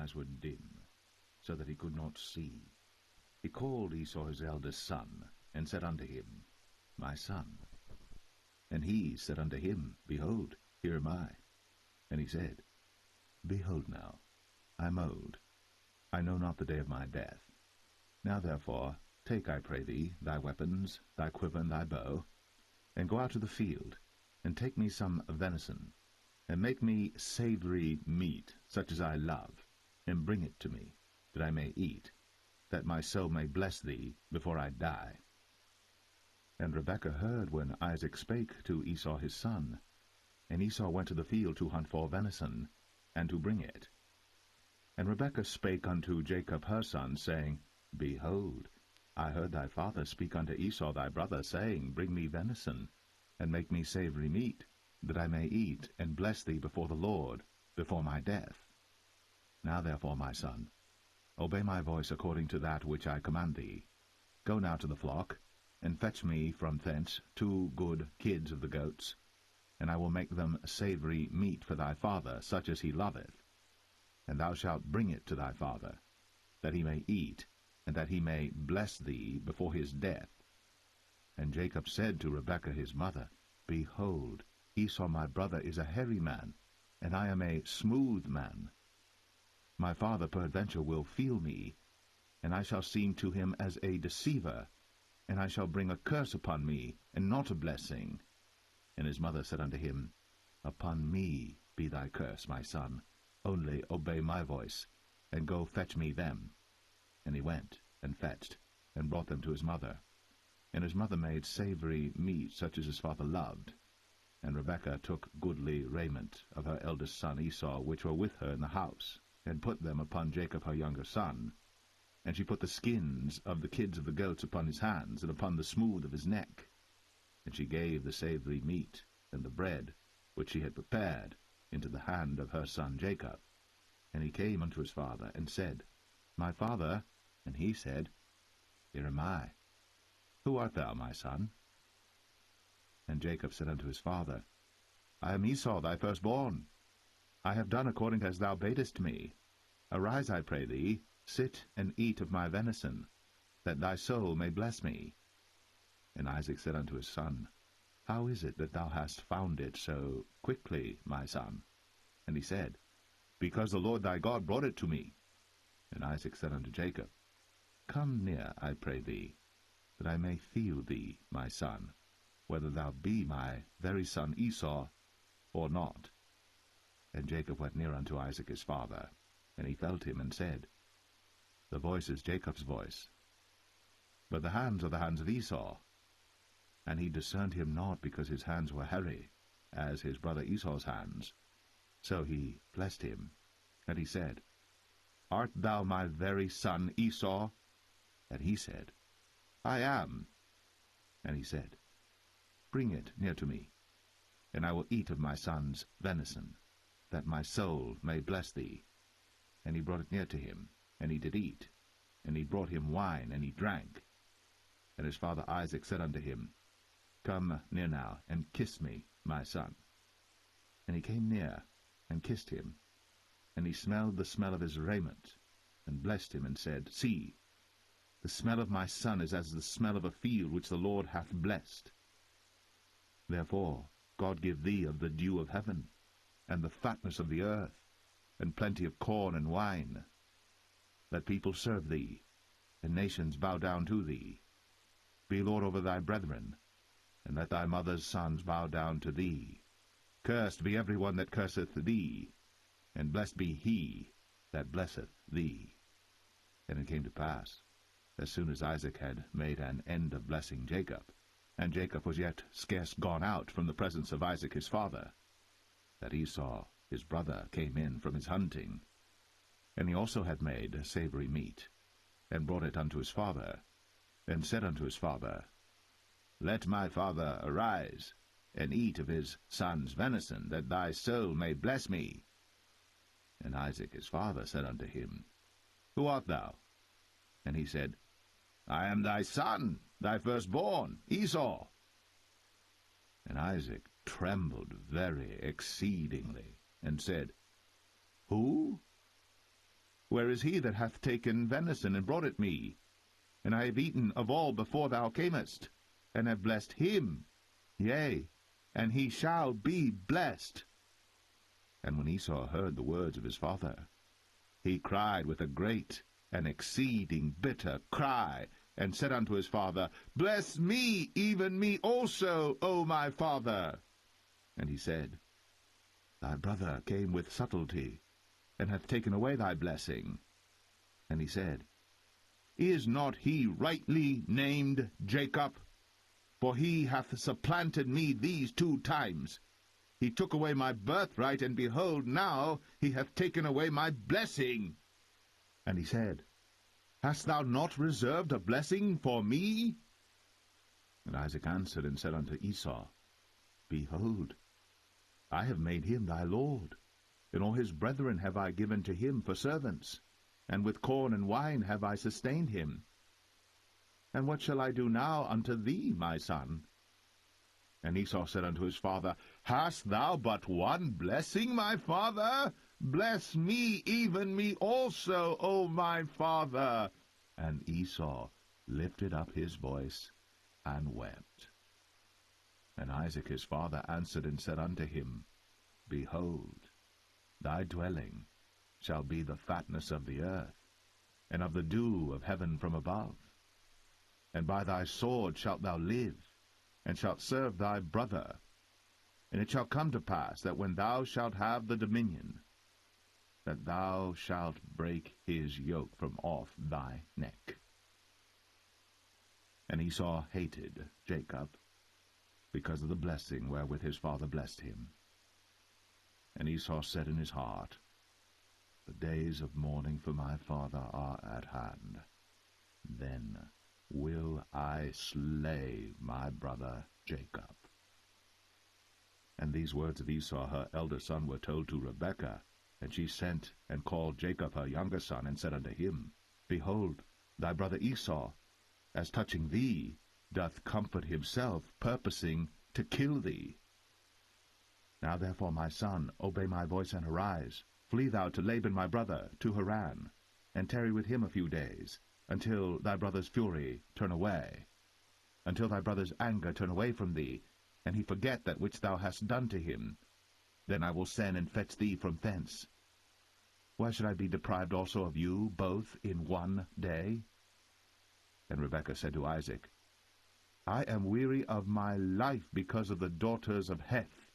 eyes were dim, so that he could not see. He called Esau his eldest son, and said unto him, My son. And he said unto him, Behold, here am I. And he said, Behold now, I am old, I know not the day of my death. Now therefore, take, I pray thee, thy weapons, thy quiver, and thy bow, and go out to the field, and take me some venison, and make me savory meat, such as I love, and bring it to me, that I may eat, that my soul may bless thee before I die. And Rebekah heard when Isaac spake to Esau his son. And Esau went to the field to hunt for venison, and to bring it. And Rebekah spake unto Jacob her son, saying, Behold, I heard thy father speak unto Esau thy brother, saying, Bring me venison, and make me savory meat, that I may eat, and bless thee before the Lord, before my death. Now therefore, my son, obey my voice according to that which I command thee. Go now to the flock, and fetch me from thence 2 good kids of the goats, and I will make them savory meat for thy father, such as he loveth. And thou shalt bring it to thy father, that he may eat, and that he may bless thee before his death. And Jacob said to Rebekah his mother, Behold, Esau my brother is a hairy man, and I am a smooth man. My father peradventure will feel me, and I shall seem to him as a deceiver, and I shall bring a curse upon me, and not a blessing. And his mother said unto him, Upon me be thy curse, my son, only obey my voice, and go fetch me them. And he went, and fetched, and brought them to his mother. And his mother made savory meat, such as his father loved. And Rebekah took goodly raiment of her eldest son Esau, which were with her in the house, and put them upon Jacob her younger son. And she put the skins of the kids of the goats upon his hands, and upon the smooth of his neck. And she gave the savory meat, and the bread, which she had prepared, into the hand of her son Jacob. And he came unto his father, and said, My father. And he said, Here am I. Who art thou, my son? And Jacob said unto his father, I am Esau thy firstborn. I have done according as thou badest me. Arise, I pray thee, sit and eat of my venison, that thy soul may bless me. And Isaac said unto his son, How is it that thou hast found it so quickly, my son? And he said, Because the Lord thy God brought it to me. And Isaac said unto Jacob, Come near, I pray thee, that I may feel thee, my son, whether thou be my very son Esau, or not. And Jacob went near unto Isaac his father, and he felt him, and said, The voice is Jacob's voice, but the hands are the hands of Esau. And he discerned him not, because his hands were hairy, as his brother Esau's hands. So he blessed him. And he said, Art thou my very son Esau? And he said, I am. And he said, Bring it near to me, and I will eat of my son's venison, that my soul may bless thee. And he brought it near to him, and he did eat. And he brought him wine, and he drank. And his father Isaac said unto him, Come near now, and kiss me, my son. And he came near, and kissed him. And he smelled the smell of his raiment, and blessed him, and said, See, the smell of my son is as the smell of a field which the Lord hath blessed. Therefore God give thee of the dew of heaven, and the fatness of the earth, and plenty of corn and wine. Let people serve thee, and nations bow down to thee. Be Lord over thy brethren, and let thy mother's sons bow down to thee. Cursed be every one that curseth thee, and blessed be he that blesseth thee. And it came to pass, as soon as Isaac had made an end of blessing Jacob, and Jacob was yet scarce gone out from the presence of Isaac his father, that Esau his brother came in from his hunting. And he also had made savory meat, and brought it unto his father, and said unto his father, Let my father arise, and eat of his son's venison, that thy soul may bless me. And Isaac his father said unto him, Who art thou? And he said, I am thy son, thy firstborn, Esau. And Isaac trembled very exceedingly, and said, Who? Where is he that hath taken venison and brought it me? And I have eaten of all before thou camest, and have blessed him. Yea, and he shall be blessed. And when Esau heard the words of his father, he cried with a great and exceeding bitter cry, and said unto his father, Bless me, even me also, O my father. And he said, Thy brother came with subtlety, and hath taken away thy blessing. And he said, Is not he rightly named Jacob? For he hath supplanted me these 2 times. He took away my birthright, and behold, now he hath taken away my blessing. And he said, Hast thou not reserved a blessing for me? And Isaac answered and said unto Esau, Behold, I have made him thy lord, and all his brethren have I given to him for servants, and with corn and wine have I sustained him. And what shall I do now unto thee, my son? And Esau said unto his father, Hast thou but one blessing, my father? Bless me, even me also, O my father. And Esau lifted up his voice and wept. And Isaac his father answered and said unto him, Behold, thy dwelling shall be the fatness of the earth, and of the dew of heaven from above. And by thy sword shalt thou live, and shalt serve thy brother. And it shall come to pass that when thou shalt have the dominion, that thou shalt break his yoke from off thy neck. And Esau hated Jacob, because of the blessing wherewith his father blessed him. And Esau said in his heart, The days of mourning for my father are at hand. Then will I slay my brother Jacob. And these words of Esau her elder son were told to Rebekah, and she sent and called Jacob her younger son, and said unto him, Behold, thy brother Esau, as touching thee, doth comfort himself, purposing to kill thee. Now therefore, my son, obey my voice, and arise. Flee thou to Laban my brother, to Haran, and tarry with him a few days, until thy brother's fury turn away, until thy brother's anger turn away from thee, and he forget that which thou hast done to him. Then I will send and fetch thee from thence. Why should I be deprived also of you both in one day? And Rebekah said to Isaac, I am weary of my life because of the daughters of Heth.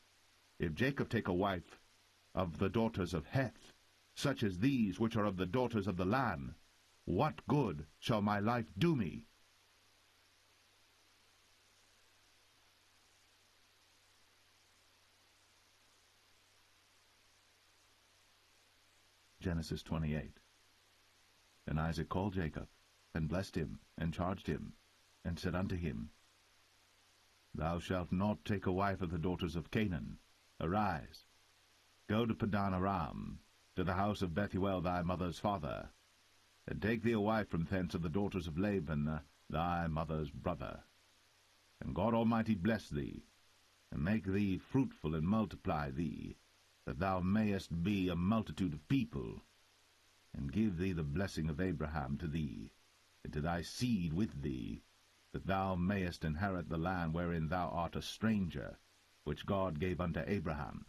If Jacob take a wife of the daughters of Heth, such as these which are of the daughters of the land, what good shall my life do me? Genesis 28. And Isaac called Jacob, and blessed him, and charged him, and said unto him, Thou shalt not take a wife of the daughters of Canaan. Arise, go to Padan Aram, to the house of Bethuel thy mother's father, and take thee a wife from thence of the daughters of Laban thy mother's brother. And God Almighty bless thee, and make thee fruitful, and multiply thee, that thou mayest be a multitude of people, and give thee the blessing of Abraham to thee, and to thy seed with thee, that thou mayest inherit the land wherein thou art a stranger, which God gave unto Abraham.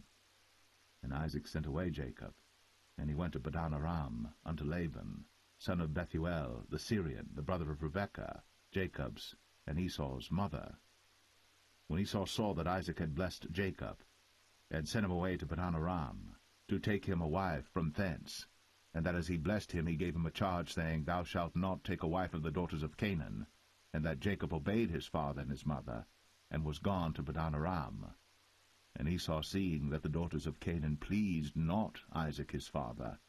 And Isaac sent away Jacob, and he went to Padan Aram unto Laban, son of Bethuel the Syrian, the brother of Rebekah, Jacob's and Esau's mother. When Esau saw that Isaac had blessed Jacob, and sent him away to Padan Aram, to take him a wife from thence, and that as he blessed him he gave him a charge, saying, Thou shalt not take a wife of the daughters of Canaan, and that Jacob obeyed his father and his mother, and was gone to Padan Aram. And Esau, seeing that the daughters of Canaan pleased not Isaac his father,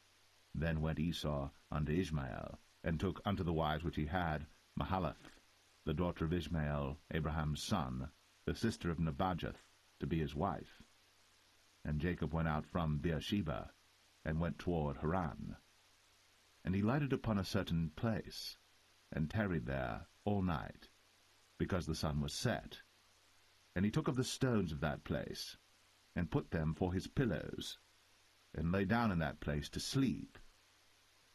then went Esau unto Ishmael, and took unto the wives which he had Mahalath, the daughter of Ishmael, Abraham's son, the sister of Nebajoth, to be his wife. And Jacob went out from Beersheba, and went toward Haran. And he lighted upon a certain place, and tarried there all night, because the sun was set. And he took of the stones of that place, and put them for his pillows, and lay down in that place to sleep.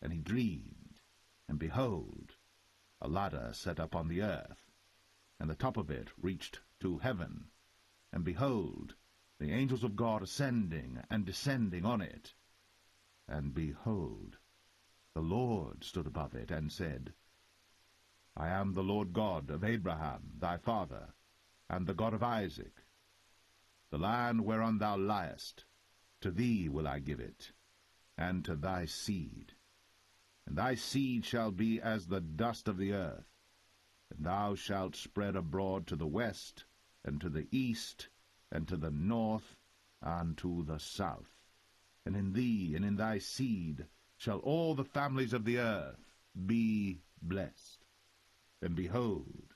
And he dreamed, and behold, a ladder set up on the earth, and the top of it reached to heaven, and behold, the angels of God ascending and descending on it. And behold, the Lord stood above it, and said, I am the Lord God of Abraham thy father, and the God of Isaac. The land whereon thou liest, to thee will I give it, and to thy seed. And thy seed shall be as the dust of the earth, and thou shalt spread abroad to the west, and to the east, and to the north, and to the south. And in thee and in thy seed shall all the families of the earth be blessed. And behold,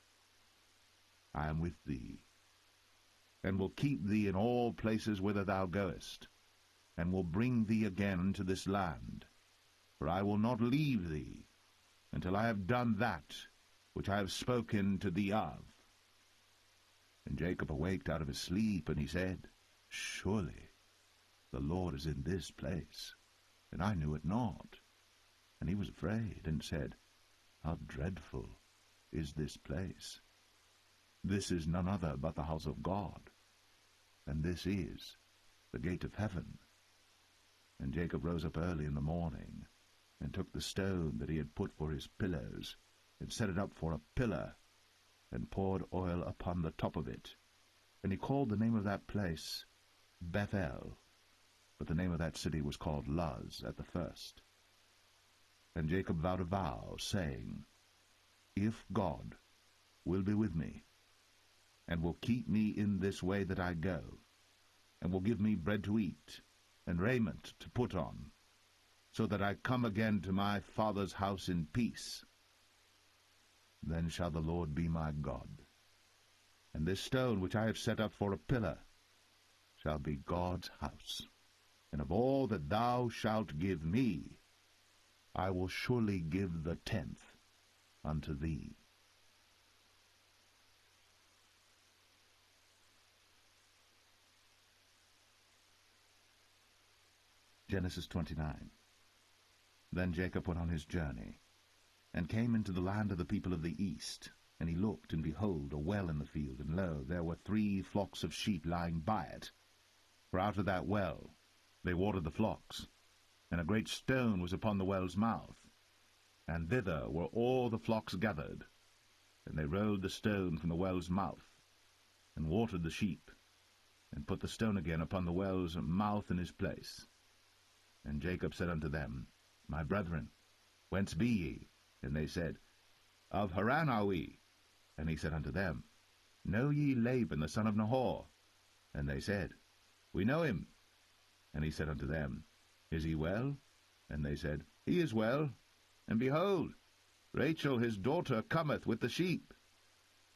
I am with thee, and will keep thee in all places whither thou goest, and will bring thee again to this land. For I will not leave thee until I have done that which I have spoken to thee of. And Jacob awaked out of his sleep, and he said, Surely the Lord is in this place, and I knew it not. And he was afraid, and said, How dreadful is this place! This is none other but the house of God, and this is the gate of heaven. And Jacob rose up early in the morning, and took the stone that he had put for his pillows, and set it up for a pillar, and poured oil upon the top of it. And he called the name of that place Bethel, but the name of that city was called Luz at the first. And Jacob vowed a vow, saying, If God will be with me, and will keep me in this way that I go, and will give me bread to eat, and raiment to put on, so that I come again to my father's house in peace, then shall the Lord be my God. And this stone which I have set up for a pillar shall be God's house. And of all that thou shalt give me, I will surely give the 10th unto thee. Genesis 29. Then Jacob went on his journey, and came into the land of the people of the east. And he looked, and behold, a well in the field, and lo, there were 3 flocks of sheep lying by it. For out of that well they watered the flocks, and a great stone was upon the well's mouth. And thither were all the flocks gathered. And they rolled the stone from the well's mouth, and watered the sheep, and put the stone again upon the well's mouth in his place. And Jacob said unto them, My brethren, whence be ye? And they said, Of Haran are we. And he said unto them, Know ye Laban the son of Nahor? And they said, We know him. And he said unto them, Is he well? And they said, He is well. And behold, Rachel his daughter cometh with the sheep.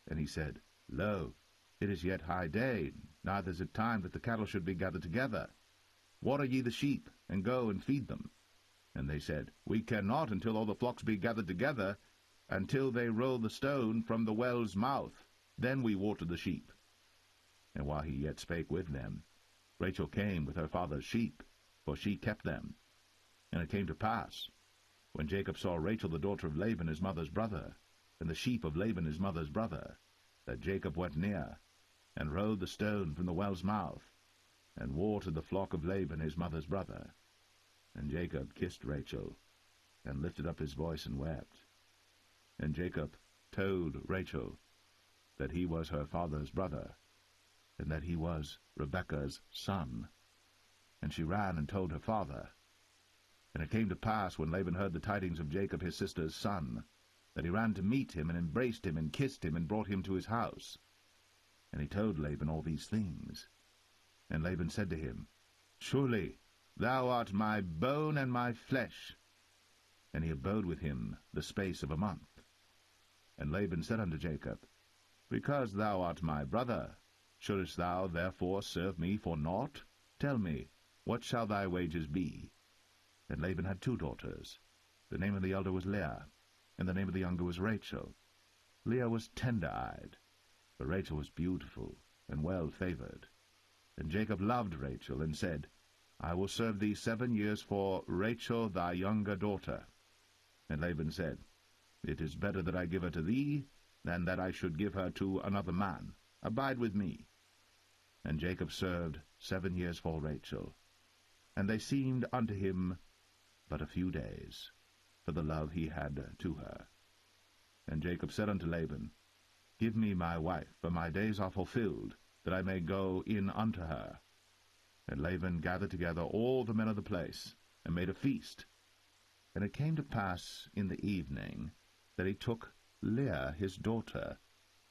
And he said, Lo, it is yet high day, neither is it time that the cattle should be gathered together. Water ye the sheep, and go and feed them. And they said, We cannot until all the flocks be gathered together, until they roll the stone from the well's mouth. Then we water the sheep. And while he yet spake with them, Rachel came with her father's sheep, for she kept them. And it came to pass, when Jacob saw Rachel the daughter of Laban his mother's brother, and the sheep of Laban his mother's brother, that Jacob went near, and rolled the stone from the well's mouth, and watered the flock of Laban his mother's brother. And Jacob kissed Rachel, and lifted up his voice and wept. And Jacob told Rachel that he was her father's brother, and that he was Rebekah's son. And she ran and told her father. And it came to pass, when Laban heard the tidings of Jacob his sister's son, that he ran to meet him, and embraced him, and kissed him, and brought him to his house. And he told Laban all these things. And Laban said to him, Surely thou art my bone and my flesh. And he abode with him the space of a month. And Laban said unto Jacob, Because thou art my brother, shouldest thou therefore serve me for naught? Tell me, what shall thy wages be? And Laban had 2 daughters. The name of the elder was Leah, and the name of the younger was Rachel. Leah was tender-eyed, but Rachel was beautiful and well-favored. And Jacob loved Rachel, and said, I will serve thee 7 years for Rachel thy younger daughter. And Laban said, It is better that I give her to thee, than that I should give her to another man. Abide with me. And Jacob served 7 years for Rachel. And they seemed unto him but a few days, for the love he had to her. And Jacob said unto Laban, Give me my wife, for my days are fulfilled, that I may go in unto her. And Laban gathered together all the men of the place, and made a feast. And it came to pass in the evening, that he took Leah his daughter,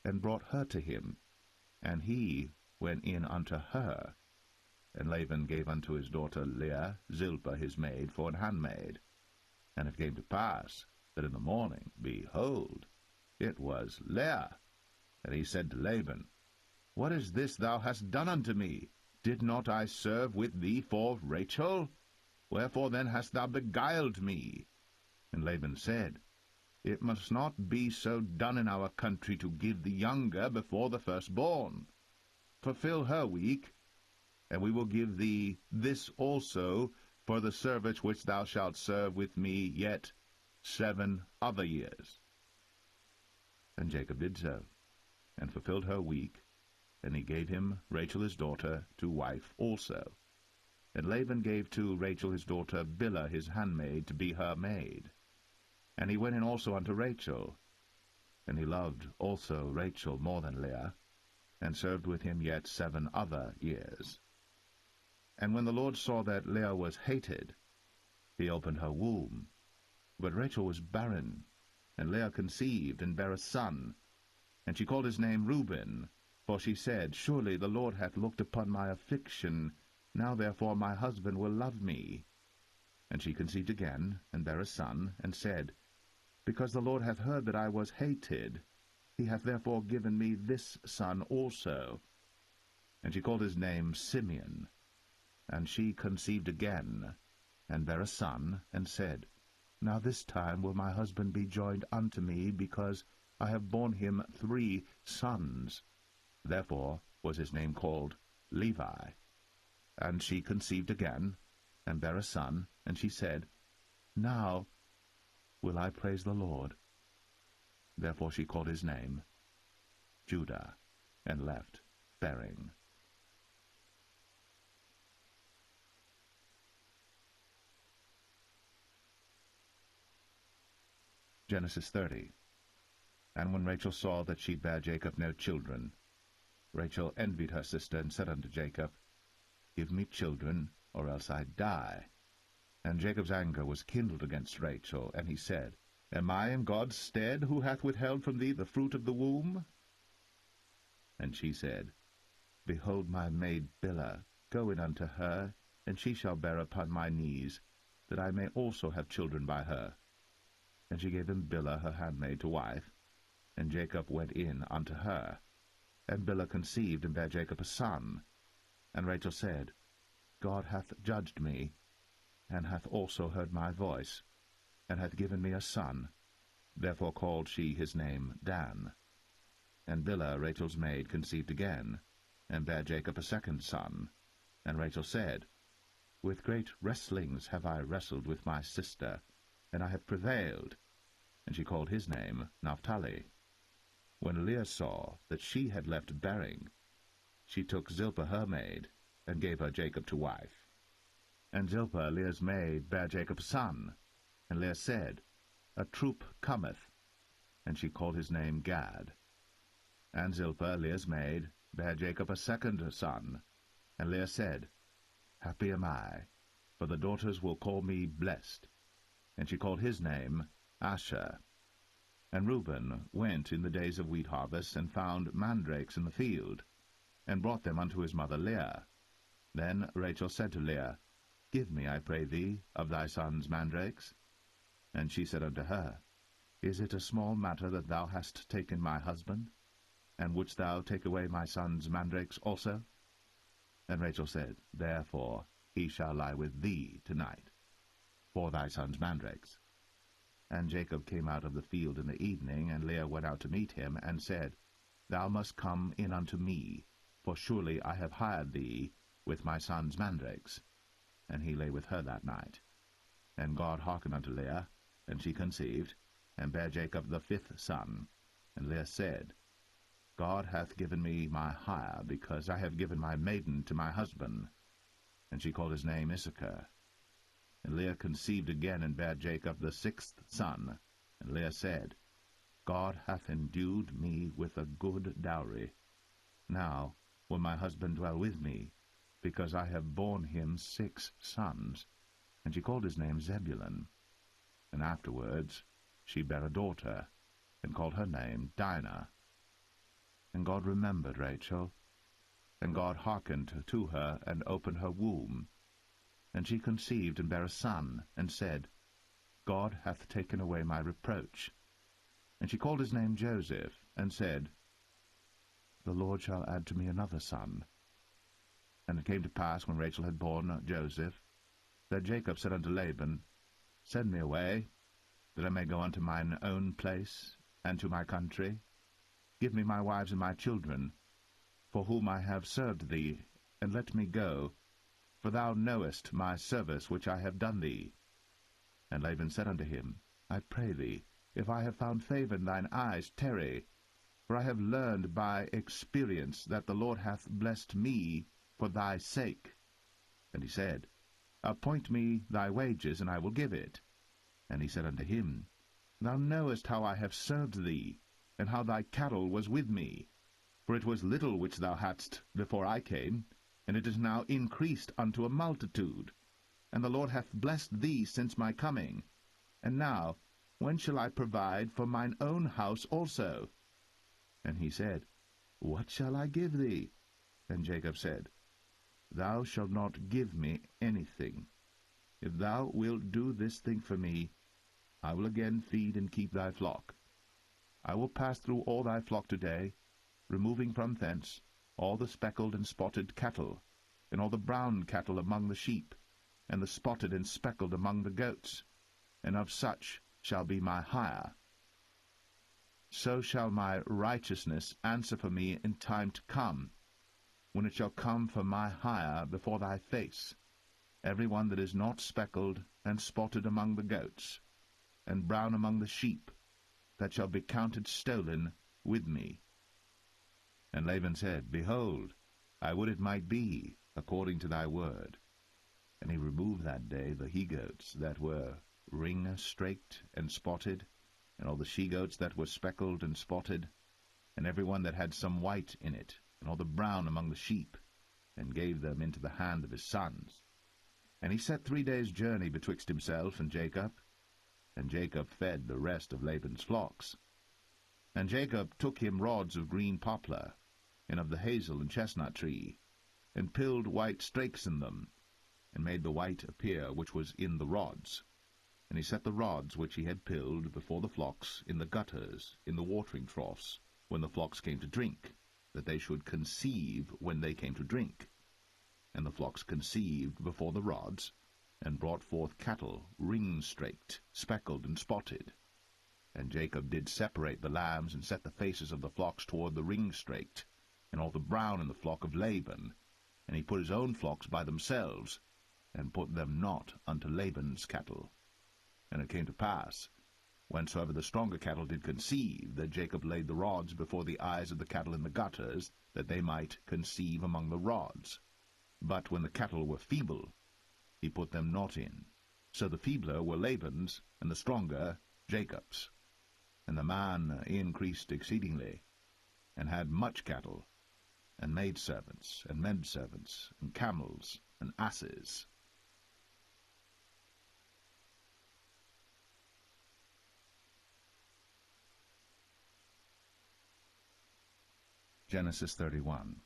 and brought her to him, and he went in unto her. And Laban gave unto his daughter Leah Zilpah his maid for an handmaid. And it came to pass, that in the morning, behold, it was Leah. And he said to Laban, What is this thou hast done unto me? Did not I serve with thee for Rachel? Wherefore then hast thou beguiled me? And Laban said, It must not be so done in our country to give the younger before the firstborn. Fulfill her week, and we will give thee this also for the service which thou shalt serve with me yet 7 other years. And Jacob did so, and fulfilled her week, and he gave him Rachel his daughter to wife also. And Laban gave to Rachel his daughter Bilhah his handmaid to be her maid. And he went in also unto Rachel, and he loved also Rachel more than Leah, and served with him yet 7 other years. And when the Lord saw that Leah was hated, he opened her womb. But Rachel was barren, and Leah conceived, and bare a son. And she called his name Reuben, for she said, Surely the Lord hath looked upon my affliction, now therefore my husband will love me. And she conceived again, and bare a son, and said, Because the Lord hath heard that I was hated, he hath therefore given me this son also. And she called his name Simeon. And she conceived again, and bare a son, and said, Now this time will my husband be joined unto me, because I have borne him 3 sons. Therefore was his name called Levi. And she conceived again, and bare a son, and she said, Now will I praise the Lord. Therefore she called his name Judah, and left bearing. Genesis 30. And when Rachel saw that she bare Jacob no children, Rachel envied her sister, and said unto Jacob, Give me children, or else I die. And Jacob's anger was kindled against Rachel, and he said, Am I in God's stead, who hath withheld from thee the fruit of the womb? And she said, Behold my maid Bilhah, go in unto her, and she shall bear upon my knees, that I may also have children by her. And she gave him Bilhah her handmaid to wife, and Jacob went in unto her. And Bilhah conceived, and bare Jacob a son. And Rachel said, God hath judged me, and hath also heard my voice, and hath given me a son. Therefore called she his name Dan. And Bilhah Rachel's maid conceived again, and bare Jacob a second son. And Rachel said, With great wrestlings have I wrestled with my sister, and I have prevailed. And she called his name Naphtali. When Leah saw that she had left bearing, she took Zilpah her maid, and gave her Jacob to wife. And Zilpah Leah's maid bare Jacob a son. And Leah said, A troop cometh. And she called his name Gad. And Zilpah Leah's maid bare Jacob a second son. And Leah said, Happy am I, for the daughters will call me blessed. And she called his name Asher. And Reuben went in the days of wheat harvest, and found mandrakes in the field, and brought them unto his mother Leah. Then Rachel said to Leah, Give me, I pray thee, of thy son's mandrakes. And she said unto her, Is it a small matter that thou hast taken my husband? And wouldst thou take away my son's mandrakes also? And Rachel said, Therefore he shall lie with thee tonight, for thy son's mandrakes. And Jacob came out of the field in the evening, and Leah went out to meet him, and said, Thou must come in unto me, for surely I have hired thee with my son's mandrakes. And he lay with her that night. And God hearkened unto Leah, and she conceived, and bare Jacob the 5th son. And Leah said, God hath given me my hire, because I have given my maiden to my husband. And she called his name Issachar. And Leah conceived again, and bare Jacob the 6th son. And Leah said, God hath endued me with a good dowry. Now will my husband dwell with me, because I have borne him 6 sons. And she called his name Zebulun. And afterwards she bare a daughter, and called her name Dinah. And God remembered Rachel, and God hearkened to her, and opened her womb. And she conceived, and bare a son, and said, God hath taken away my reproach. And she called his name Joseph, and said, The Lord shall add to me another son. And it came to pass, when Rachel had borne Joseph, that Jacob said unto Laban, Send me away, that I may go unto mine own place, and to my country. Give me my wives and my children, for whom I have served thee, and let me go, for thou knowest my service which I have done thee. And Laban said unto him, I pray thee, if I have found favour in thine eyes, tarry, for I have learned by experience that the Lord hath blessed me for thy sake. And he said, Appoint me thy wages, and I will give it. And he said unto him, Thou knowest how I have served thee, and how thy cattle was with me. For it was little which thou hadst before I came, and it is now increased unto a multitude. And the Lord hath blessed thee since my coming. And now, when shall I provide for mine own house also? And he said, What shall I give thee? And Jacob said, Thou shalt not give me anything. If thou wilt do this thing for me, I will again feed and keep thy flock. I will pass through all thy flock today, removing from thence all the speckled and spotted cattle, and all the brown cattle among the sheep, and the spotted and speckled among the goats, and of such shall be my hire. So shall my righteousness answer for me in time to come, when it shall come for my hire before thy face, every one that is not speckled and spotted among the goats, and brown among the sheep, that shall be counted stolen with me. And Laban said, Behold, I would it might be according to thy word. And he removed that day the he-goats that were ring-straked and spotted, and all the she-goats that were speckled and spotted, and every one that had some white in it, and all the brown among the sheep, and gave them into the hand of his sons. And he set 3 days' journey betwixt himself and Jacob fed the rest of Laban's flocks. And Jacob took him rods of green poplar, and of the hazel and chestnut tree, and pilled white strakes in them, and made the white appear which was in the rods. And he set the rods which he had pilled before the flocks in the gutters, in the watering troughs, when the flocks came to drink, that they should conceive when they came to drink. And the flocks conceived before the rods, and brought forth cattle, ring-straked, speckled, and spotted. And Jacob did separate the lambs, and set the faces of the flocks toward the ring-straked, and all the brown in the flock of Laban. And he put his own flocks by themselves, and put them not unto Laban's cattle. And it came to pass, whensoever the stronger cattle did conceive, that Jacob laid the rods before the eyes of the cattle in the gutters, that they might conceive among the rods. But when the cattle were feeble, he put them not in. So the feebler were Laban's, and the stronger Jacob's. And the man increased exceedingly, and had much cattle, and maidservants, and menservants, and camels, and asses. Genesis 31.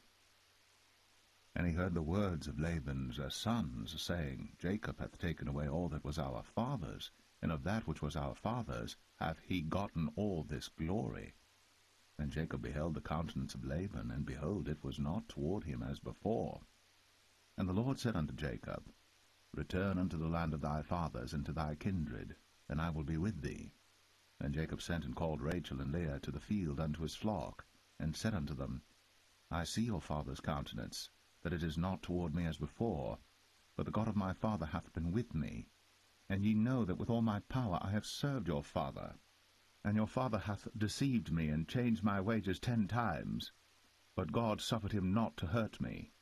And he heard the words of Laban's sons, saying, Jacob hath taken away all that was our father's, and of that which was our father's hath he gotten all this glory. And Jacob beheld the countenance of Laban, and behold, it was not toward him as before. And the Lord said unto Jacob, Return unto the land of thy fathers, and to thy kindred, and I will be with thee. And Jacob sent and called Rachel and Leah to the field unto his flock, and said unto them, I see your father's countenance, that it is not toward me as before, but the God of my father hath been with me. And ye know that with all my power I have served your father. And your father hath deceived me, and changed my wages 10 times. But God suffered him not to hurt me.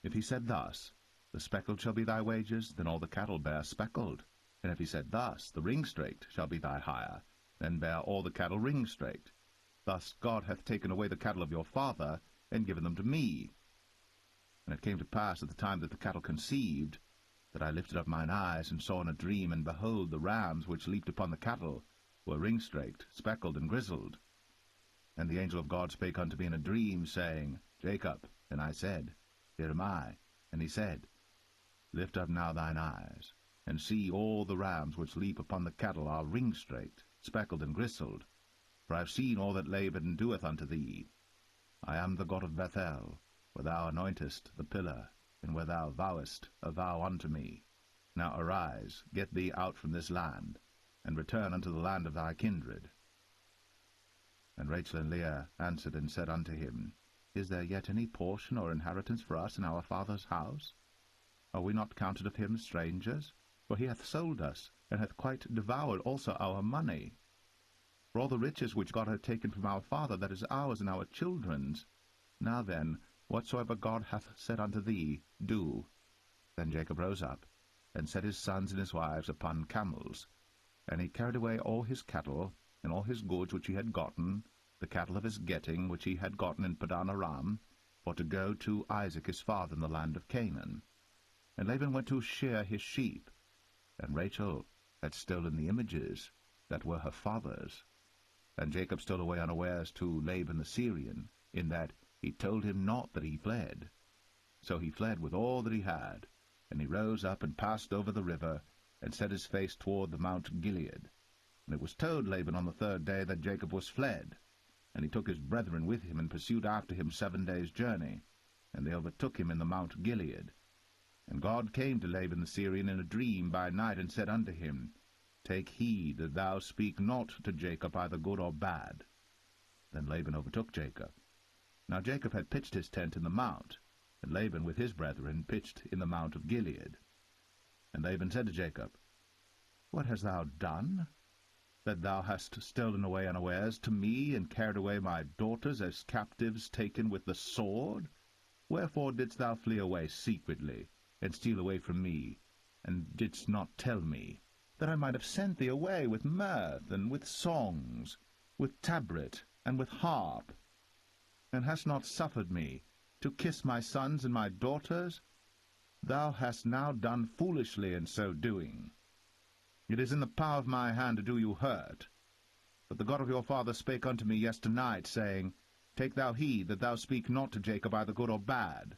If he said thus, The speckled shall be thy wages, then all the cattle bear speckled. And if he said thus, The ring-straked shall be thy hire, then bear all the cattle ring-straked. Thus God hath taken away the cattle of your father, and given them to me. And it came to pass at the time that the cattle conceived, that I lifted up mine eyes, and saw in a dream, and behold, the rams which leaped upon the cattle were ring-straked, speckled, and grizzled. And the angel of God spake unto me in a dream, saying, Jacob. And I said, Here am I. And he said, Lift up now thine eyes, and see all the rams which leap upon the cattle are ring-straked, speckled, and grizzled. For I have seen all that Laban doeth unto thee. I am the God of Bethel, where thou anointest the pillar, and where thou vowest a vow unto me. Now arise, get thee out from this land, and return unto the land of thy kindred. And Rachel and Leah answered and said unto him, Is there yet any portion or inheritance for us in our father's house? Are we not counted of him strangers? For he hath sold us, and hath quite devoured also our money. For all the riches which God hath taken from our father, that is ours and our children's. Now then, whatsoever God hath said unto thee, do. Then Jacob rose up, and set his sons and his wives upon camels. And he carried away all his cattle, and all his goods which he had gotten, the cattle of his getting which he had gotten in Padan Aram, for to go to Isaac his father in the land of Canaan. And Laban went to shear his sheep, and Rachel had stolen the images that were her father's. And Jacob stole away unawares to Laban the Syrian, in that he told him not that he fled. So he fled with all that he had, and he rose up and passed over the river, and set his face toward the Mount Gilead. And it was told Laban on the 3rd day that Jacob was fled. And he took his brethren with him, and pursued after him 7 days' journey. And they overtook him in the Mount Gilead. And God came to Laban the Syrian in a dream by night, and said unto him, Take heed that thou speak not to Jacob either good or bad. Then Laban overtook Jacob. Now Jacob had pitched his tent in the mount, and Laban with his brethren pitched in the Mount of Gilead. And Laban said to Jacob, What hast thou done, that thou hast stolen away unawares to me, and carried away my daughters as captives taken with the sword? Wherefore didst thou flee away secretly, and steal away from me, and didst not tell me, that I might have sent thee away with mirth, and with songs, with tabret, and with harp, and hast not suffered me to kiss my sons and my daughters? Thou hast now done foolishly in so doing. It is in the power of my hand to do you hurt. But the God of your father spake unto me yesternight, saying, Take thou heed that thou speak not to Jacob either good or bad.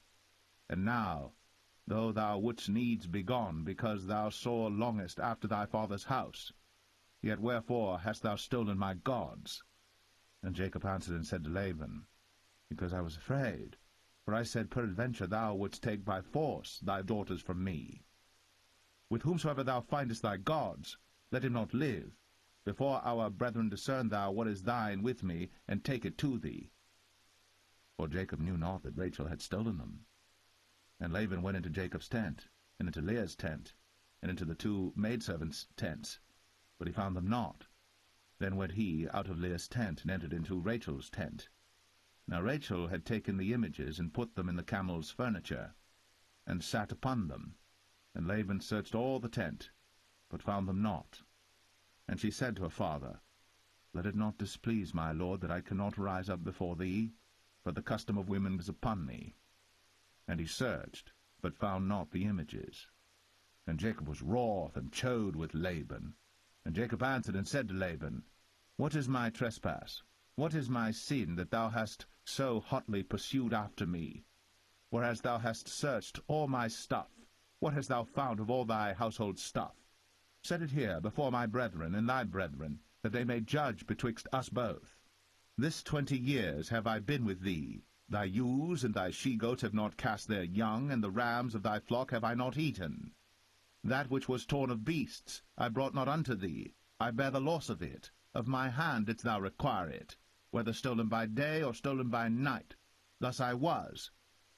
And now, though thou wouldst needs be gone, because thou sore longest after thy father's house, yet wherefore hast thou stolen my gods? And Jacob answered and said to Laban, Because I was afraid, for I said, Peradventure thou wouldst take by force thy daughters from me. With whomsoever thou findest thy gods, let him not live. Before our brethren discern thou what is thine with me, and take it to thee. For Jacob knew not that Rachel had stolen them. And Laban went into Jacob's tent, and into Leah's tent, and into the 2 maidservants' tents, but he found them not. Then went he out of Leah's tent, and entered into Rachel's tent. Now Rachel had taken the images, and put them in the camel's furniture, and sat upon them. And Laban searched all the tent, but found them not. And she said to her father, Let it not displease my lord that I cannot rise up before thee, for the custom of women is upon me. And he searched, but found not the images. And Jacob was wroth, and chode with Laban. And Jacob answered and said to Laban, What is my trespass? What is my sin, that thou hast so hotly pursued after me? Whereas thou hast searched all my stuff, what hast thou found of all thy household stuff? Set it here before my brethren and thy brethren, that they may judge betwixt us both. This 20 years have I been with thee. Thy ewes and thy she-goats have not cast their young, and the rams of thy flock have I not eaten. That which was torn of beasts I brought not unto thee. I bear the loss of it. Of my hand didst thou require it, whether stolen by day or stolen by night. Thus I was.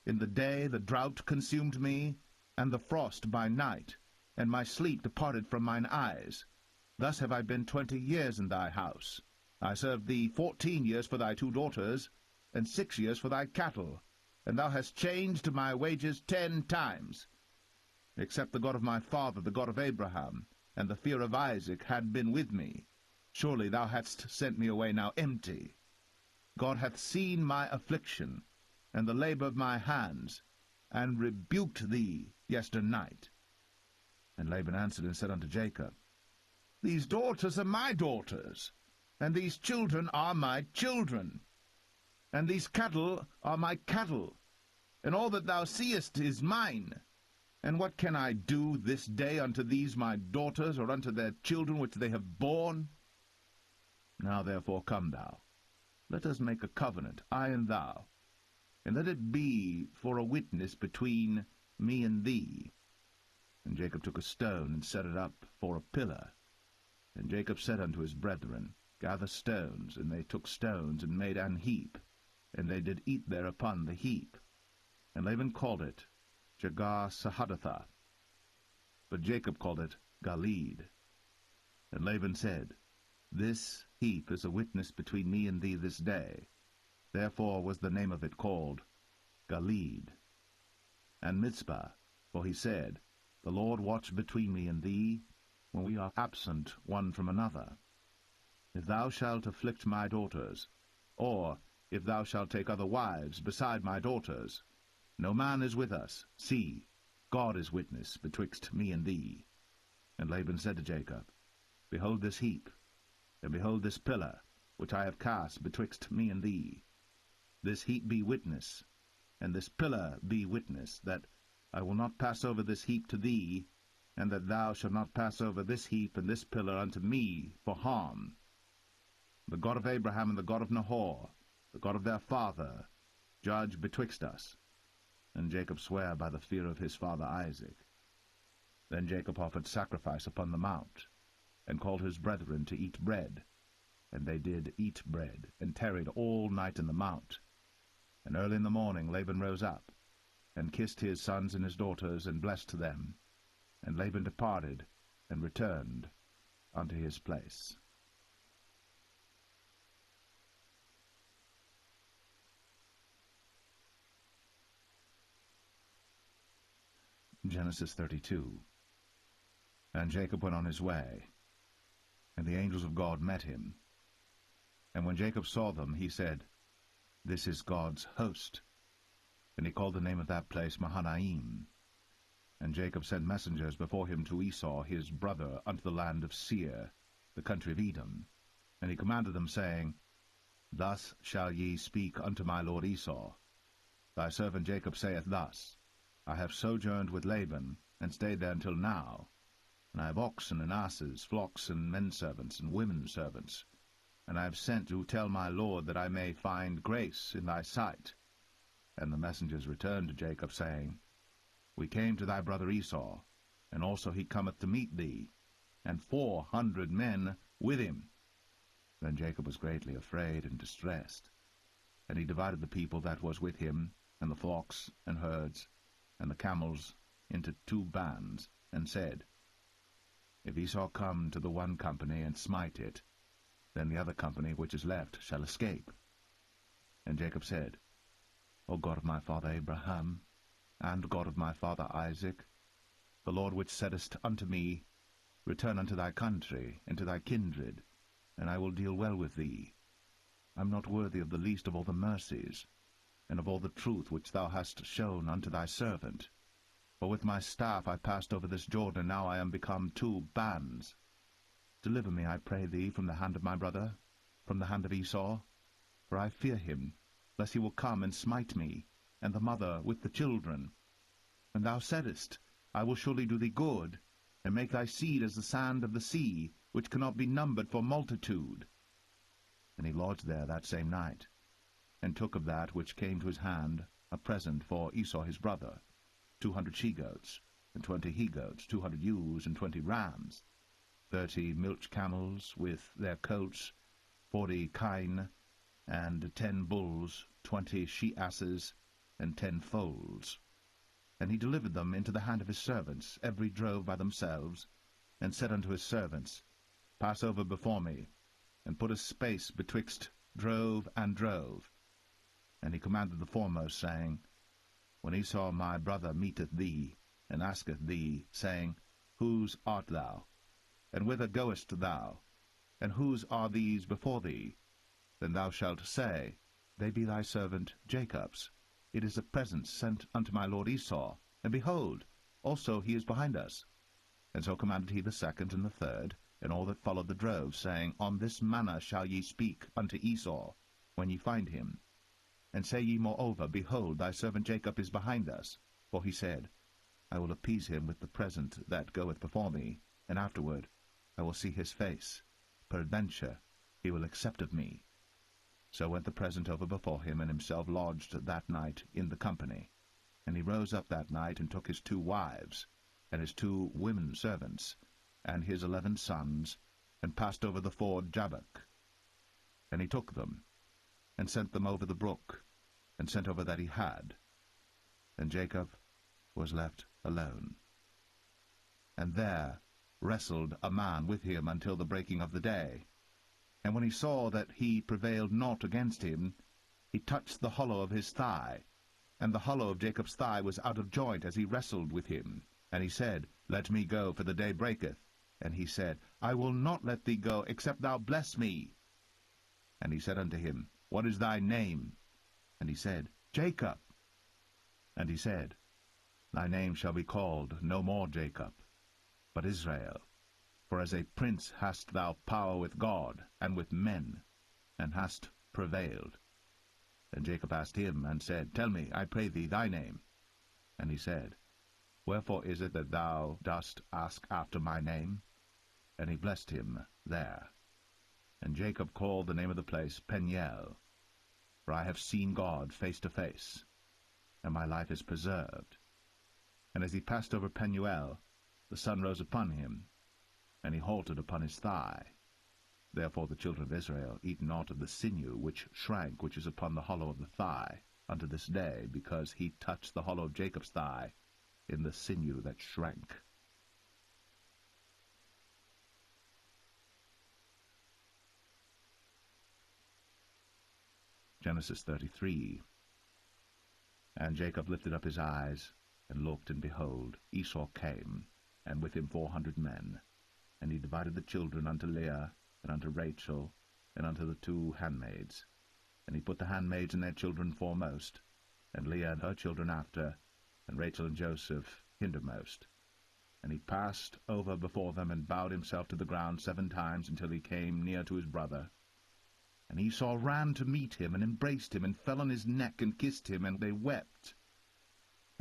In the day the drought consumed me, and the frost by night. and my sleep departed from mine eyes. Thus have I been 20 years in thy house. I served thee 14 years for thy 2 daughters, and 6 years for thy cattle, and thou hast changed my wages 10 times. Except the God of my father, the God of Abraham, and the fear of Isaac had been with me, surely thou hadst sent me away now empty. God hath seen my affliction, and the labor of my hands, and rebuked thee yesternight. And Laban answered and said unto Jacob, These daughters are my daughters, and these children are my children, and these cattle are my cattle, and all that thou seest is mine. And what can I do this day unto these my daughters, or unto their children which they have borne? Now therefore come thou, let us make a covenant, I and thou, and let it be for a witness between me and thee. And Jacob took a stone, and set it up for a pillar. And Jacob said unto his brethren, Gather stones. And they took stones, and made an heap, and they did eat thereupon the heap. And Laban called it Jegar-sahadathah, but Jacob called it Galeed. And Laban said, This heap is a witness between me and thee this day. Therefore was the name of it called Galeed. And Mizpah, for he said, The Lord watch between me and thee, when we are absent one from another. If thou shalt afflict my daughters, or if thou shalt take other wives beside my daughters, no man is with us. See, God is witness betwixt me and thee. And Laban said to Jacob, Behold this heap, and behold this pillar, which I have cast betwixt me and thee. This heap be witness, and this pillar be witness, that I will not pass over this heap to thee, and that thou shalt not pass over this heap and this pillar unto me for harm. The God of Abraham and the God of Nahor, the God of their father, judge betwixt us. And Jacob sware by the fear of his father Isaac. Then Jacob offered sacrifice upon the mount, and called his brethren to eat bread. And they did eat bread, and tarried all night in the mount. And early in the morning Laban rose up, and kissed his sons and his daughters, and blessed them. And Laban departed, and returned unto his place. Genesis 32. And Jacob went on his way, and the angels of God met him. And when Jacob saw them, he said, This is God's host. And he called the name of that place Mahanaim. And Jacob sent messengers before him to Esau his brother unto the land of Seir, the country of Edom. And he commanded them, saying, Thus shall ye speak unto my lord Esau. Thy servant Jacob saith thus, I have sojourned with Laban, and stayed there until now. And I have oxen and asses, flocks and menservants and women servants. And I have sent to tell my lord that I may find grace in thy sight. And the messengers returned to Jacob, saying, We came to thy brother Esau, and also he cometh to meet thee, and 400 men with him. Then Jacob was greatly afraid and distressed. And he divided the people that was with him, and the flocks and herds, and the camels, into 2 bands, and said, If Esau come to the one company and smite it, then the other company which is left shall escape. And Jacob said, O God of my father Abraham, and God of my father Isaac, the Lord which saidest unto me, Return unto thy country, and to thy kindred, and I will deal well with thee. I am not worthy of the least of all the mercies, and of all the truth which thou hast shown unto thy servant. For with my staff I passed over this Jordan, and now I am become 2 bands. Deliver me, I pray thee, from the hand of my brother, from the hand of Esau, for I fear him, lest he will come and smite me, and the mother with the children. And thou saidest, I will surely do thee good, and make thy seed as the sand of the sea, which cannot be numbered for multitude. And he lodged there that same night, and took of that which came to his hand a present for Esau his brother, 200 she-goats, and 20 he-goats, 200 ewes, and 20 rams, 30 milch camels with their coats, 40 kine, and 10 bulls, 20 she-asses, and 10 foals. And he delivered them into the hand of his servants, every drove by themselves, and said unto his servants, Pass over before me, and put a space betwixt drove and drove. And he commanded the foremost, saying, When Esau my brother meeteth thee, and asketh thee, saying, Whose art thou? And whither goest thou? And whose are these before thee? Then thou shalt say, They be thy servant Jacob's. It is a present sent unto my lord Esau, and behold, also he is behind us. And so commanded he the second and the third, and all that followed the drove, saying, On this manner shall ye speak unto Esau, when ye find him. And say ye moreover, Behold, thy servant Jacob is behind us. For he said, I will appease him with the present that goeth before me, and afterward I will see his face. Peradventure he will accept of me. So went the present over before him, and himself lodged that night in the company. And he rose up that night, and took his 2 wives, and his 2 women servants, and his 11 sons, and passed over the ford Jabbok. And he took them, and sent them over the brook, and sent over that he had. And Jacob was left alone. And there wrestled a man with him until the breaking of the day. And when he saw that he prevailed not against him, he touched the hollow of his thigh. And the hollow of Jacob's thigh was out of joint as he wrestled with him. And he said, Let me go, for the day breaketh. And he said, I will not let thee go, except thou bless me. And he said unto him, What is thy name? And he said, Jacob. And he said, Thy name shall be called no more Jacob, but Israel. For as a prince hast thou power with God and with men, and hast prevailed. And Jacob asked him, and said, Tell me, I pray thee, thy name. And he said, Wherefore is it that thou dost ask after my name? And he blessed him there. And Jacob called the name of the place Peniel, for I have seen God face to face, and my life is preserved. And as he passed over Penuel, the sun rose upon him, and he halted upon his thigh. Therefore the children of Israel eat not of the sinew which shrank, which is upon the hollow of the thigh, unto this day, because he touched the hollow of Jacob's thigh in the sinew that shrank. Genesis 33. And Jacob lifted up his eyes, and looked, and behold, Esau came, and with him 400 men. And he divided the children unto Leah, and unto Rachel, and unto the 2 handmaids. And he put the handmaids and their children foremost, and Leah and her children after, and Rachel and Joseph hindermost. And he passed over before them, and bowed himself to the ground 7 times, until he came near to his brother. And Esau ran to meet him, and embraced him, and fell on his neck, and kissed him, and they wept.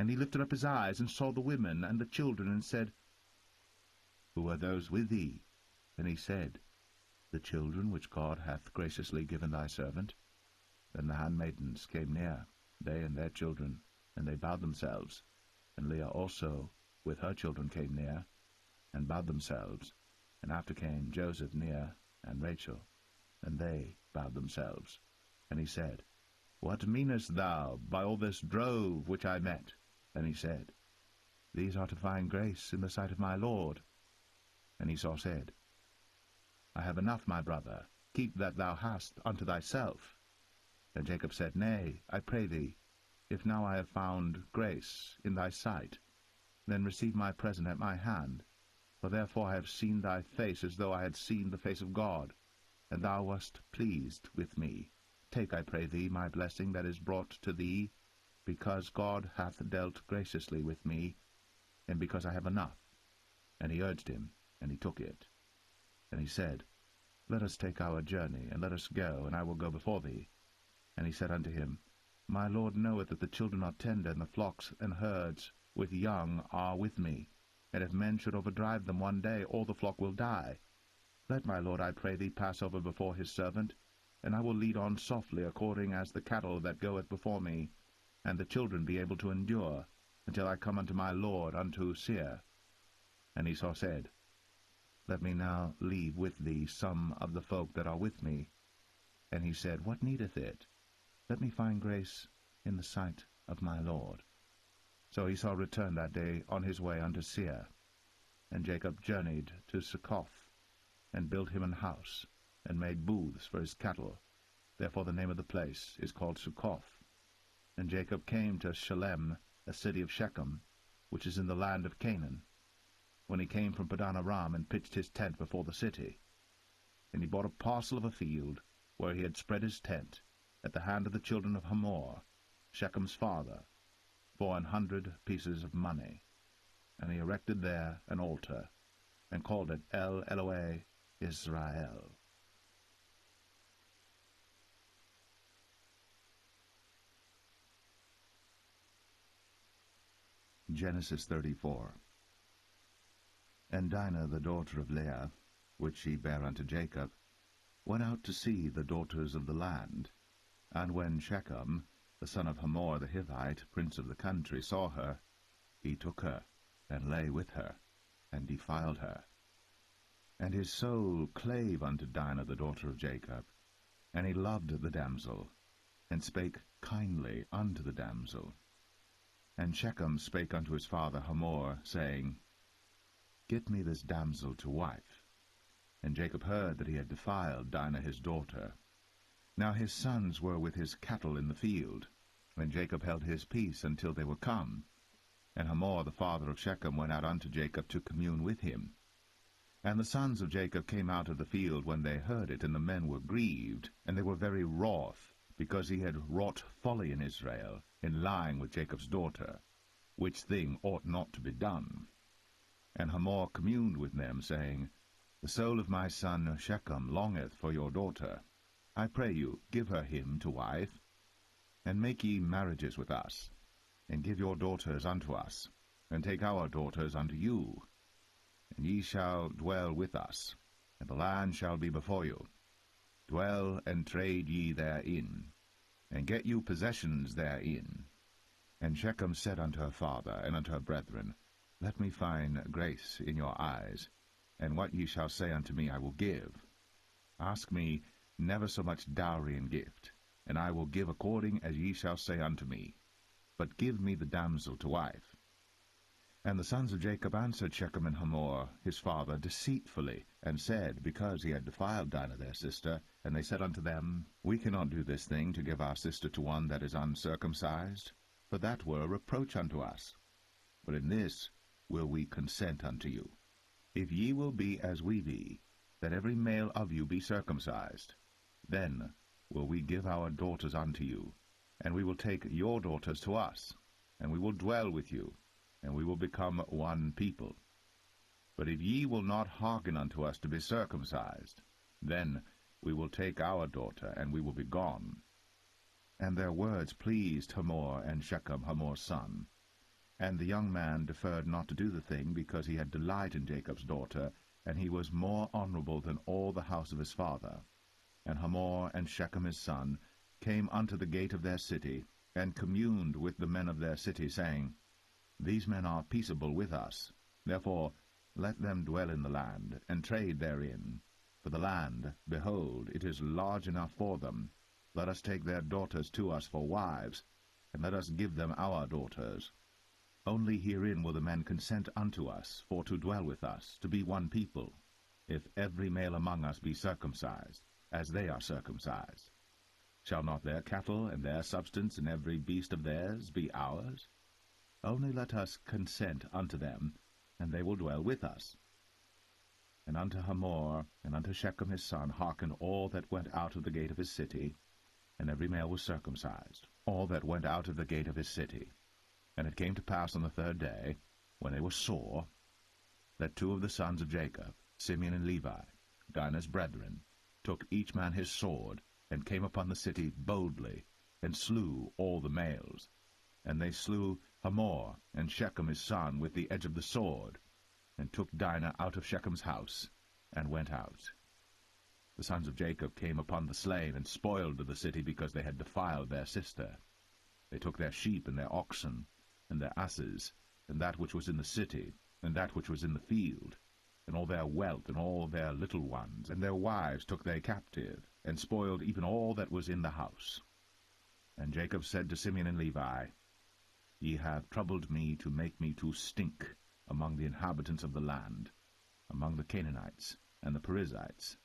And he lifted up his eyes, and saw the women and the children, and said, Who are those with thee? And he said, The children which God hath graciously given thy servant. Then the handmaidens came near, they and their children, and they bowed themselves. And Leah also with her children came near, and bowed themselves. And after came Joseph near, and Rachel, and they bowed themselves. And he said, What meanest thou by all this drove which I met? And he said, These are to find grace in the sight of my Lord. And Esau said, I have enough, my brother, keep that thou hast unto thyself. And Jacob said, Nay, I pray thee, if now I have found grace in thy sight, then receive my present at my hand. For therefore I have seen thy face as though I had seen the face of God, and thou wast pleased with me. Take, I pray thee, my blessing that is brought to thee, because God hath dealt graciously with me, and because I have enough. And he urged him, and he took it. And he said, Let us take our journey, and let us go, and I will go before thee. And he said unto him, My Lord knoweth that the children are tender, and the flocks and herds with young are with me. And if men should overdrive them one day, all the flock will die. Let my Lord, I pray thee, pass over before his servant, and I will lead on softly, according as the cattle that goeth before me, and the children be able to endure, until I come unto my Lord, unto Seir. And Esau said, Let me now leave with thee some of the folk that are with me. And he said, What needeth it? Let me find grace in the sight of my Lord. So Esau returned that day on his way unto Seir. And Jacob journeyed to Succoth, and built him an house, and made booths for his cattle. Therefore the name of the place is called Succoth. And Jacob came to Shalem, a city of Shechem, which is in the land of Canaan, when he came from Padan Aram, and pitched his tent before the city. And he bought a parcel of a field, where he had spread his tent, at the hand of the children of Hamor, Shechem's father, for 100 pieces of money. And he erected there an altar, and called it El Elohe Israel. Genesis 34. And Dinah the daughter of Leah, which she bare unto Jacob, went out to see the daughters of the land. And when Shechem, the son of Hamor the Hivite, prince of the country, saw her, he took her, and lay with her, and defiled her. And his soul clave unto Dinah the daughter of Jacob, and he loved the damsel, and spake kindly unto the damsel. And Shechem spake unto his father Hamor, saying, Get me this damsel to wife. And Jacob heard that he had defiled Dinah his daughter. Now his sons were with his cattle in the field, and Jacob held his peace until they were come. And Hamor the father of Shechem went out unto Jacob to commune with him. And the sons of Jacob came out of the field when they heard it, and the men were grieved, and they were very wroth, because he had wrought folly in Israel, in lying with Jacob's daughter, which thing ought not to be done. And Hamor communed with them, saying, The soul of my son Shechem longeth for your daughter. I pray you, give her him to wife, and make ye marriages with us, and give your daughters unto us, and take our daughters unto you. And ye shall dwell with us, and the land shall be before you. Dwell and trade ye therein, and get you possessions therein. And Shechem said unto her father and unto her brethren, Let me find grace in your eyes, and what ye shall say unto me I will give. Ask me never so much dowry and gift, and I will give according as ye shall say unto me. But give me the damsel to wife. And the sons of Jacob answered Shechem and Hamor his father deceitfully, and said, because he had defiled Dinah their sister, and they said unto them, We cannot do this thing to give our sister to one that is uncircumcised, for that were a reproach unto us. But in this will we consent unto you. If ye will be as we be, that every male of you be circumcised, then will we give our daughters unto you, and we will take your daughters to us, and we will dwell with you, and we will become one people. But if ye will not hearken unto us to be circumcised, then we will take our daughter, and we will be gone. And their words pleased Hamor and Shechem, Hamor's son. And the young man deferred not to do the thing, because he had delight in Jacob's daughter, and he was more honorable than all the house of his father. And Hamor and Shechem his son came unto the gate of their city, and communed with the men of their city, saying, These men are peaceable with us. Therefore let them dwell in the land, and trade therein. For the land, behold, it is large enough for them. Let us take their daughters to us for wives, and let us give them our daughters. Only herein will the men consent unto us, for to dwell with us, to be one people, if every male among us be circumcised, as they are circumcised. Shall not their cattle and their substance and every beast of theirs be ours? Only let us consent unto them, and they will dwell with us. And unto Hamor and unto Shechem his son hearkened all that went out of the gate of his city, and every male was circumcised, all that went out of the gate of his city. And it came to pass on the third day, when they were sore, that two of the sons of Jacob, Simeon and Levi, Dinah's brethren, took each man his sword, and came upon the city boldly, and slew all the males. And they slew Hamor and Shechem his son with the edge of the sword, and took Dinah out of Shechem's house, and went out. The sons of Jacob came upon the slain, and spoiled the city, because they had defiled their sister. They took their sheep and their oxen, and their asses, and that which was in the city, and that which was in the field, and all their wealth, and all their little ones, and their wives took they captive, and spoiled even all that was in the house. And Jacob said to Simeon and Levi, Ye have troubled me to make me to stink among the inhabitants of the land, among the Canaanites and the Perizzites.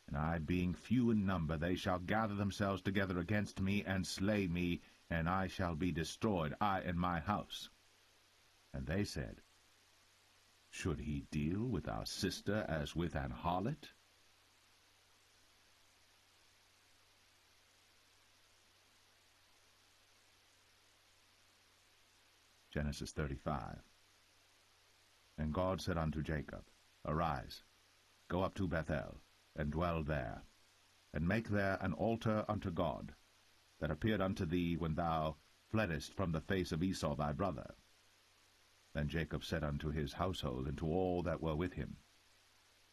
And I, being few in number, they shall gather themselves together against me, and slay me, and I shall be destroyed, I and my house. And they said, Should he deal with our sister as with an harlot? Genesis 35. And God said unto Jacob, Arise, go up to Bethel, and dwell there, and make there an altar unto God, that appeared unto thee when thou fleddest from the face of Esau thy brother. Then Jacob said unto his household, and to all that were with him,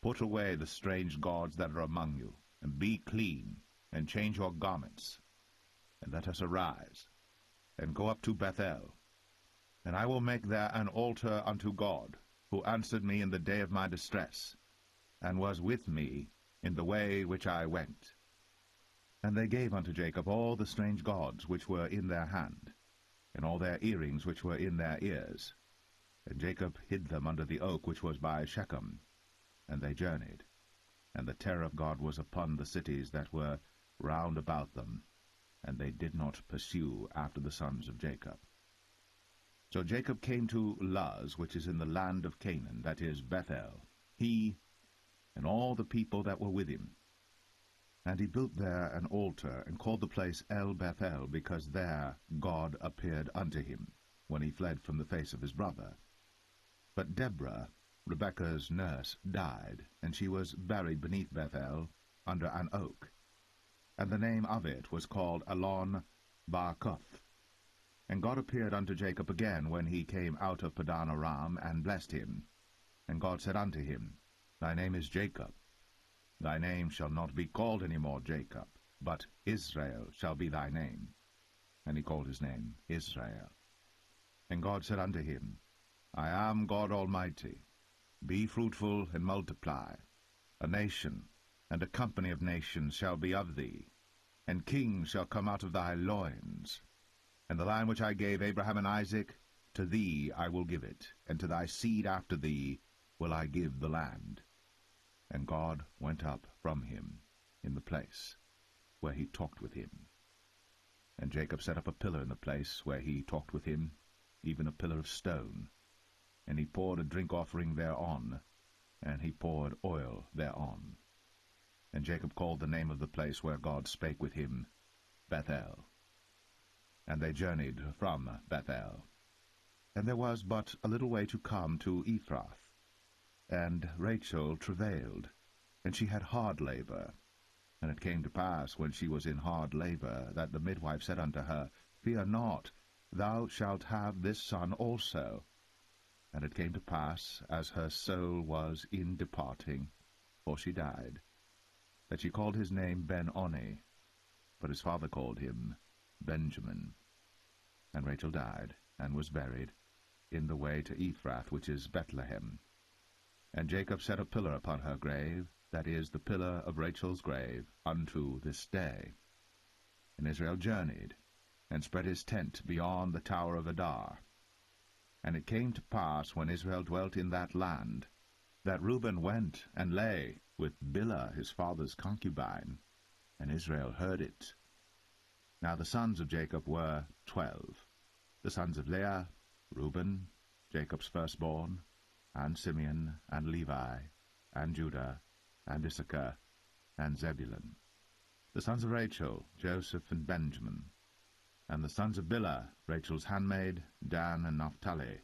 Put away the strange gods that are among you, and be clean, and change your garments, and let us arise, and go up to Bethel, and I will make there an altar unto God, who answered me in the day of my distress, and was with me in the way which I went. And they gave unto Jacob all the strange gods which were in their hand, and all their earrings which were in their ears. And Jacob hid them under the oak which was by Shechem. And they journeyed, and the terror of God was upon the cities that were round about them, and they did not pursue after the sons of Jacob. So Jacob came to Luz, which is in the land of Canaan, that is Bethel, he and all the people that were with him. And he built there an altar, and called the place El Bethel, because there God appeared unto him, when he fled from the face of his brother. But Deborah, Rebekah's nurse, died, and she was buried beneath Bethel, under an oak. And the name of it was called Elon Barkoth. And God appeared unto Jacob again, when he came out of Padan Aram, and blessed him. And God said unto him, Thy name is Jacob. Thy name shall not be called any more Jacob, but Israel shall be thy name. And he called his name Israel. And God said unto him, I am God Almighty. Be fruitful and multiply. A nation and a company of nations shall be of thee, and kings shall come out of thy loins. And the land which I gave Abraham and Isaac, to thee I will give it, and to thy seed after thee will I give the land. And God went up from him in the place where he talked with him. And Jacob set up a pillar in the place where he talked with him, even a pillar of stone. And he poured a drink offering thereon, and he poured oil thereon. And Jacob called the name of the place where God spake with him, Bethel. And they journeyed from Bethel. And there was but a little way to come to Ephrath. And Rachel travailed, and she had hard labor. And it came to pass, when she was in hard labor, that the midwife said unto her, Fear not, thou shalt have this son also. And it came to pass, as her soul was in departing, for she died, that she called his name Ben-Oni, but his father called him Benjamin. And Rachel died, and was buried, in the way to Ephrath, which is Bethlehem. And Jacob set a pillar upon her grave, that is, the pillar of Rachel's grave, unto this day. And Israel journeyed, and spread his tent beyond the tower of Adar. And it came to pass, when Israel dwelt in that land, that Reuben went and lay with Bilhah his father's concubine, and Israel heard it. Now the sons of Jacob were 12, the sons of Leah, Reuben, Jacob's firstborn, and Simeon, and Levi, and Judah, and Issachar, and Zebulun. The sons of Rachel, Joseph and Benjamin. And the sons of Bilhah, Rachel's handmaid, Dan and Naphtali.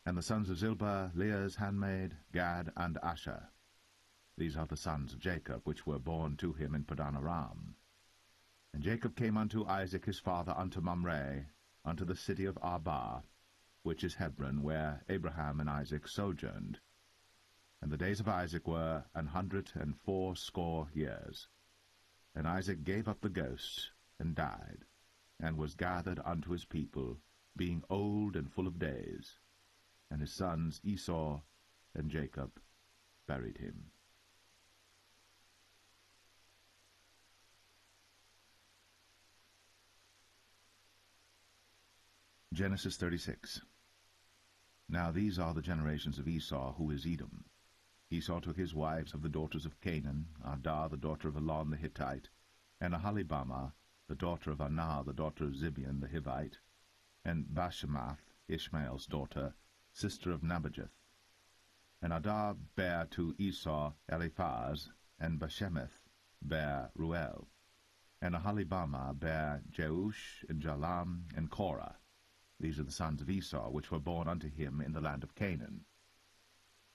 And the sons of Zilpah, Leah's handmaid, Gad and Asher. These are the sons of Jacob, which were born to him in Padan Aram. And Jacob came unto Isaac his father unto Mamre, unto the city of Arba, which is Hebron, where Abraham and Isaac sojourned. And the days of Isaac were 180 years. And Isaac gave up the ghost, and died, and was gathered unto his people, being old and full of days. And his sons Esau and Jacob buried him. Genesis 36. Now these are the generations of Esau, who is Edom. Esau took his wives of the daughters of Canaan, Adah the daughter of Elon the Hittite, and Aholibamah the daughter of Anah the daughter of Zibeon the Hivite, and Bashemath, Ishmael's daughter, sister of Nebajoth. And Adah bare to Esau Eliphaz, and Bashemath bare Ruel. And Aholibamah bare Jeush, and Jalam, and Korah. These are the sons of Esau, which were born unto him in the land of Canaan.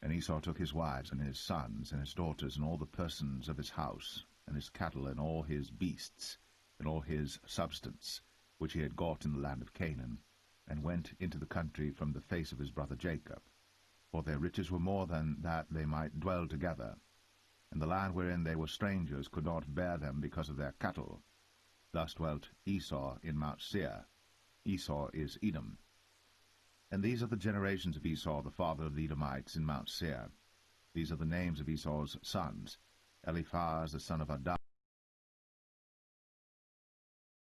And Esau took his wives, and his sons, and his daughters, and all the persons of his house, and his cattle, and all his beasts, and all his substance, which he had got in the land of Canaan, and went into the country from the face of his brother Jacob. For their riches were more than that they might dwell together, and the land wherein they were strangers could not bear them because of their cattle. Thus dwelt Esau in Mount Seir. Esau is Edom. And these are the generations of Esau, the father of the Edomites, in Mount Seir. These are the names of Esau's sons: Eliphaz the son of Adah,